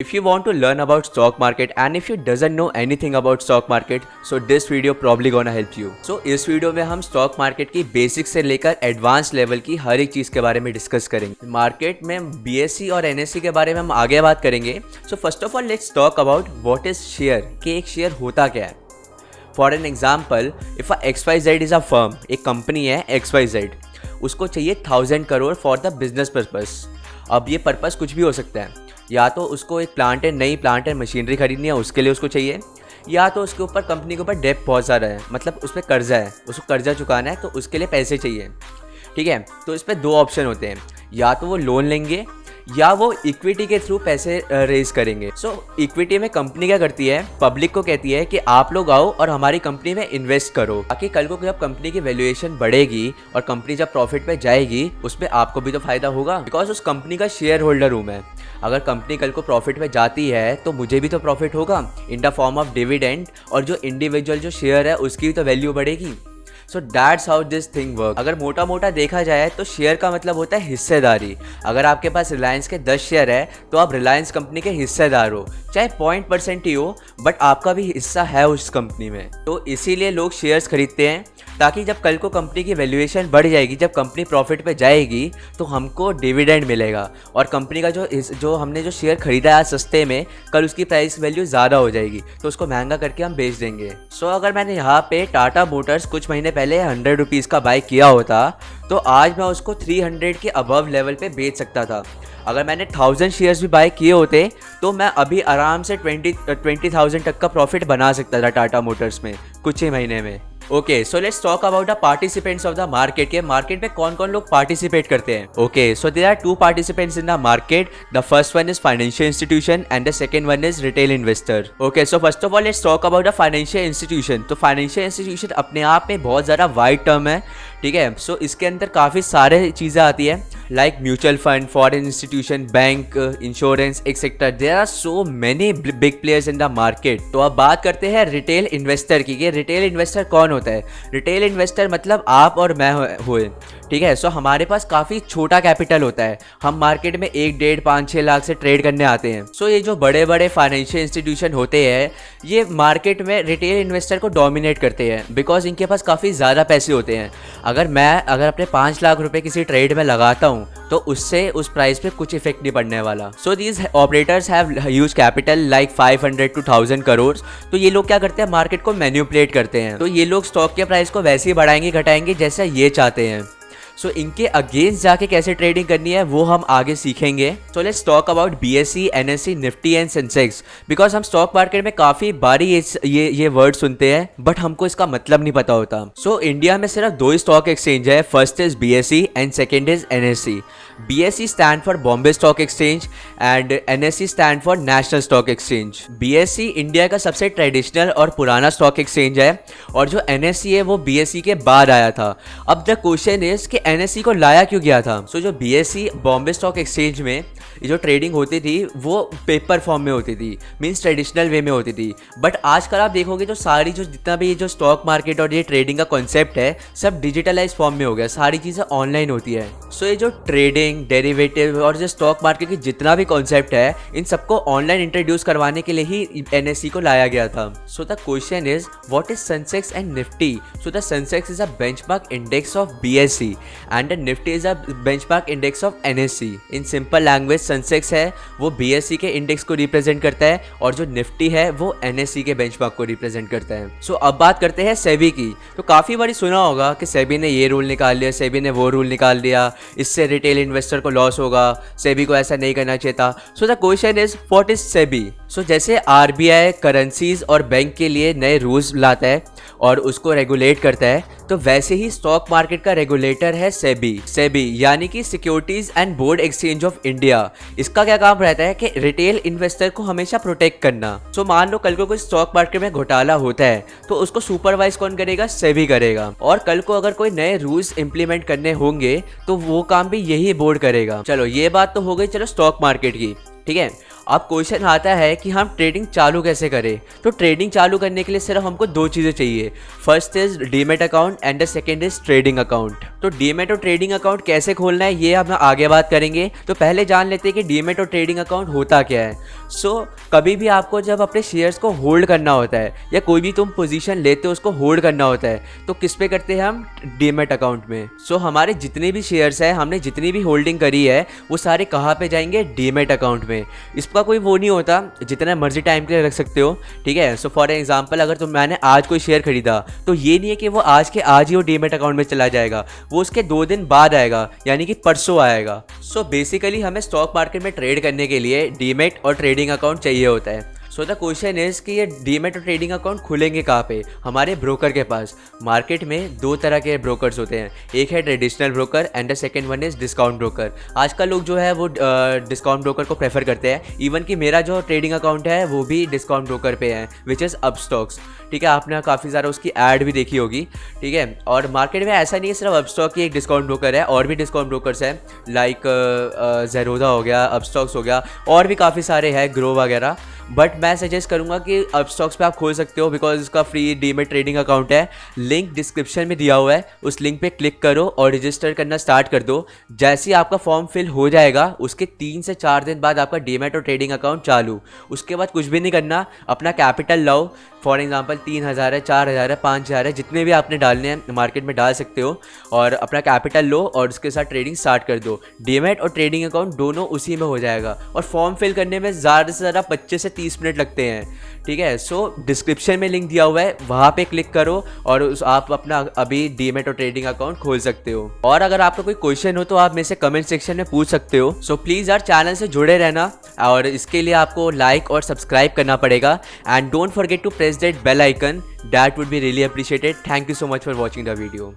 If you want to learn about stock market and if you doesn't know anything about stock market, so this video probably gonna help you. So इस video में हम stock market की basic से लेकर advance level की हर एक चीज़ के बारे में डिस्कस करेंगे। मार्केट में BSE और NSE के बारे में हम आगे बात करेंगे। सो first of all let's talk about what is share, कि एक शेयर होता क्या है। For an example, if XYZ is a firm, एक कंपनी है XYZ, उसको चाहिए 1000 crore for the business purpose. अब ये पर्पस कुछ भी हो सकता है, या तो उसको एक नई प्लांट है मशीनरी खरीदनी है, उसके लिए उसको चाहिए, या तो उसके ऊपर कंपनी के ऊपर डेट बहुत सारा है, मतलब उस पर कर्जा है, उसको कर्जा चुकाना है, तो उसके लिए पैसे चाहिए। ठीक है, तो इस पर दो ऑप्शन होते हैं, या तो वो लोन लेंगे या वो इक्विटी के थ्रू पैसे रेज करेंगे। सो इक्विटी में कंपनी क्या करती है, पब्लिक को कहती है कि आप लोग आओ और हमारी कंपनी में इन्वेस्ट करो, ताकि कल को जब कंपनी की वैल्यूएशन बढ़ेगी और कंपनी जब प्रॉफिट पे जाएगी उसमें आपको भी तो फायदा होगा, बिकॉज उस कंपनी का शेयर होल्डर हूँ मैं। अगर कंपनी कल को प्रॉफिट पे जाती है तो मुझे भी तो प्रॉफिट होगा in the form of dividend, और जो इंडिविजुअल जो शेयर है उसकी भी तो वैल्यू बढ़ेगी। So that's how this thing work. अगर मोटा मोटा देखा जाए तो शेयर का मतलब होता है हिस्सेदारी। अगर आपके पास रिलायंस के 10 शेयर है तो आप रिलायंस कंपनी के हिस्सेदार हो, चाहे 0.% ही हो, बट आपका भी हिस्सा है उस कंपनी में। तो इसीलिए लोग शेयर्स खरीदते हैं, ताकि जब कल को कंपनी की वैल्यूएशन बढ़ जाएगी, जब कंपनी प्रॉफिट पे जाएगी तो हमको डिविडेंड मिलेगा, और कंपनी का जो हमने जो शेयर खरीदा है सस्ते में, कल उसकी प्राइस वैल्यू ज़्यादा हो जाएगी तो उसको महंगा करके हम बेच देंगे। सो अगर मैंने यहाँ पे टाटा मोटर्स कुछ महीने पहले 100 रुपीज़ का बाय किया होता तो आज मैं उसको 300 के अबव लेवल पे बेच सकता था। अगर मैंने 1000 शेयर्स भी बाय किए होते तो मैं अभी आराम से 20,000 तक का प्रॉफिट बना सकता था टाटा मोटर्स में कुछ ही महीने में। Okay, so let's talk about the participants of the market, के मार्केट में कौन कौन लोग पार्टिसिपेट करते हैं। Okay, so there are 2 participants in the market. The first one is financial institution and the second one is retail investor. Okay, so first of all let's talk about the financial institution. तो financial institution अपने आप में बहुत ज़्यादा wide term है, ठीक है। सो इसके अंदर काफ़ी सारे चीज़ें आती है, like mutual fund, foreign institution, bank, insurance etcetera. There are so many big players in the market. तो अब बात करते हैं रिटेल इन्वेस्टर की। ये रिटेल इन्वेस्टर कौन होता है? रिटेल इन्वेस्टर मतलब आप और मैं हुए, ठीक है। सो हमारे पास काफ़ी छोटा कैपिटल होता है, हम मार्केट में 1, 1.5, 5, 6 लाख से ट्रेड करने आते हैं। सो ये जो बड़े बड़े फाइनेंशियल इंस्टीट्यूशन होते हैं, ये मार्केट में रिटेल इन्वेस्टर को डोमिनेट करते हैं, बिकॉज इनके पास काफ़ी ज़्यादा पैसे होते हैं। अगर अपने 5 लाख रुपए किसी ट्रेड में लगाता हूँ तो उससे उस प्राइस पे कुछ इफेक्ट नहीं पड़ने वाला। So these operators have huge capital like 500 to 1000 crore. तो ये लोग क्या करते हैं, मार्केट को मैनिपुलेट करते हैं। तो ये लोग स्टॉक के प्राइस को वैसे ही बढ़ाएंगे घटाएंगे जैसा ये चाहते हैं। सो इनके अगेंस्ट जाके कैसे ट्रेडिंग करनी है वो हम आगे सीखेंगे। सो let's talk about BSE, NSE, Nifty and Sensex, because हम स्टॉक मार्केट में काफ़ी बारी ये वर्ड सुनते हैं बट हमको इसका मतलब नहीं पता होता। सो इंडिया में सिर्फ 2 स्टॉक एक्सचेंज है, first is BSE and second is NSE। BSE stand for Bombay stock exchange and NSE stand for national stock exchange. BSE India का सबसे ट्रेडिशनल और पुराना स्टॉक एक्सचेंज है, और जो NSE है वो BSE के बाद आया था। अब द क्वेश्चन इज कि NSE को लाया क्यों गया था। सो जो BSE बॉम्बे स्टॉक एक्सचेंज में जो ट्रेडिंग होती थी वो पेपर फॉर्म में होती थी, मीन्स ट्रेडिशनल वे में होती थी। बट आजकल आप देखोगे तो जितना भी जो स्टॉक मार्केट और ये ट्रेडिंग का कॉन्सेप्ट है सब डिजिटलाइज फॉर्म में हो गया, सारी चीज़ें ऑनलाइन होती है। सो ये जो ट्रेडिंग, डेरिवेटिव और जो स्टॉक मार्केट की जितना भी कॉन्सेप्ट है, इन सबको ऑनलाइन इंट्रोड्यूस करवाने के लिए ही NSE को लाया गया था। So the question is what is Sensex and Nifty. So the Sensex is a benchmark index of BSE and the Nifty is a benchmark index of NSE। In simple language Sensex है वो BSE के index को represent करता है, और जो Nifty है वो NSE के बेंचमार्क को रिप्रेजेंट करता है। सो अब बात करते हैं सेबी की। तो काफ़ी बारी सुना होगा कि सेबी ने ये रूल निकाल लिया, सेबी ने वो रूल निकाल दिया, इससे रिटेल इन्वेस्टर को लॉस होगा, सेबी को ऐसा नहीं करना चाहिए था। So the question is what is SEBI. So जैसे RBI करेंसीज और बैंक के लिए नए रूल्स लाता है और उसको रेगुलेट करता है, तो वैसे ही स्टॉक मार्केट का रेगुलेटर है सेबी यानी कि securities and board exchange of India. इसका क्या काम रहता है कि रिटेल इन्वेस्टर को हमेशा प्रोटेक्ट करना। सो मान लो कल को कोई स्टॉक मार्केट में घोटाला होता है तो उसको सुपरवाइज कौन करेगा, सेबी करेगा। और कल को अगर कोई नए रूल्स इंप्लीमेंट करने होंगे तो वो काम भी यही बोर्ड करेगा। चलो ये बात तो हो गई चलो स्टॉक मार्केट की, ठीक है। अब क्वेश्चन आता है कि हम ट्रेडिंग चालू कैसे करें। तो ट्रेडिंग चालू करने के लिए सिर्फ हमको दो चीज़ें चाहिए। First is demat account and the second is trading account. तो डीमेट और ट्रेडिंग अकाउंट कैसे खोलना है ये हम आगे बात करेंगे। तो पहले जान लेते हैं कि डीमेट और ट्रेडिंग अकाउंट होता क्या है। कभी भी आपको जब अपने शेयर्स को होल्ड करना होता है या कोई भी तुम पोजीशन लेते हो उसको होल्ड करना होता है तो किस पे करते हैं हम? डीमेट अकाउंट में। हमारे जितने भी शेयर्स हैं, हमने जितनी भी होल्डिंग करी है वो सारे कहाँ पे जाएंगे? डीमेट अकाउंट में। इसका कोई वो नहीं होता, जितना मर्जी टाइम के लिए रख सकते हो, ठीक है। फॉर एग्जांपल अगर मैंने आज कोई शेयर खरीदा तो ये नहीं है कि वो आज के आज ही वो डीमेट अकाउंट में चला जाएगा, वो उसके 2 दिन बाद आएगा, यानी कि परसों आएगा। बेसिकली हमें स्टॉक मार्केट में ट्रेड करने के लिए डीमेट और ट्रेडिंग अकाउंट चाहिए होता है। द क्वेश्चन इज कि ये डीमेट और ट्रेडिंग अकाउंट खुलेंगे कहाँ पे? हमारे ब्रोकर के पास। मार्केट में 2 तरह के ब्रोकर्स होते हैं, एक है traditional broker and the second one is discount broker. आजकल लोग जो है वो डिस्काउंट ब्रोकर को प्रेफर करते हैं। इवन कि मेरा जो ट्रेडिंग अकाउंट है वो भी डिस्काउंट ब्रोकर पे है, विच इज़ अपस्टॉक्स, ठीक है। आपने काफ़ी सारा उसकी ऐड भी देखी होगी, ठीक है। और मार्केट में ऐसा नहीं है सिर्फ अपस्टॉक ही एक डिस्काउंट ब्रोकर है, और भी डिस्काउंट ब्रोकर्स हैं लाइक ज़ेरोधा हो गया, अपस्टॉक्स हो गया, और भी काफ़ी सारे हैं, ग्रो वगैरह। बट मैं सजेस्ट करूंगा कि अपस्टॉक्स पे आप खोल सकते हो बिकॉज इसका फ्री डीमेट ट्रेडिंग अकाउंट है। लिंक डिस्क्रिप्शन में दिया हुआ है, उस लिंक पे क्लिक करो और रजिस्टर करना स्टार्ट कर दो। जैसे ही आपका फॉर्म फिल हो जाएगा उसके 3 से 4 दिन बाद आपका डीमेट और ट्रेडिंग अकाउंट चालू। उसके बाद कुछ भी नहीं करना, अपना कैपिटल लाओ। फॉर एग्जांपल 3000 है, 4000 है, 5000 है, जितने भी आपने डालने हैं मार्केट में डाल सकते हो, और अपना कैपिटल लो और उसके साथ ट्रेडिंग स्टार्ट कर दो। डीमेट और ट्रेडिंग अकाउंट दोनों उसी में हो जाएगा, और फॉर्म फिल करने में ज़्यादा से ज़्यादा 25 से 30 मिनट लगते हैं, ठीक है। डिस्क्रिप्शन में लिंक दिया हुआ है, वहाँ पे क्लिक करो और आप अपना अभी डीमेट और ट्रेडिंग अकाउंट खोल सकते हो। और अगर आपका कोई क्वेश्चन हो तो आप मेरे से कमेंट सेक्शन में पूछ सकते हो। प्लीज़ यार चैनल से जुड़े रहना, और इसके लिए आपको लाइक और सब्सक्राइब करना पड़ेगा। And don't forget to press that bell icon, that would be really appreciated. Thank you so much for watching the video.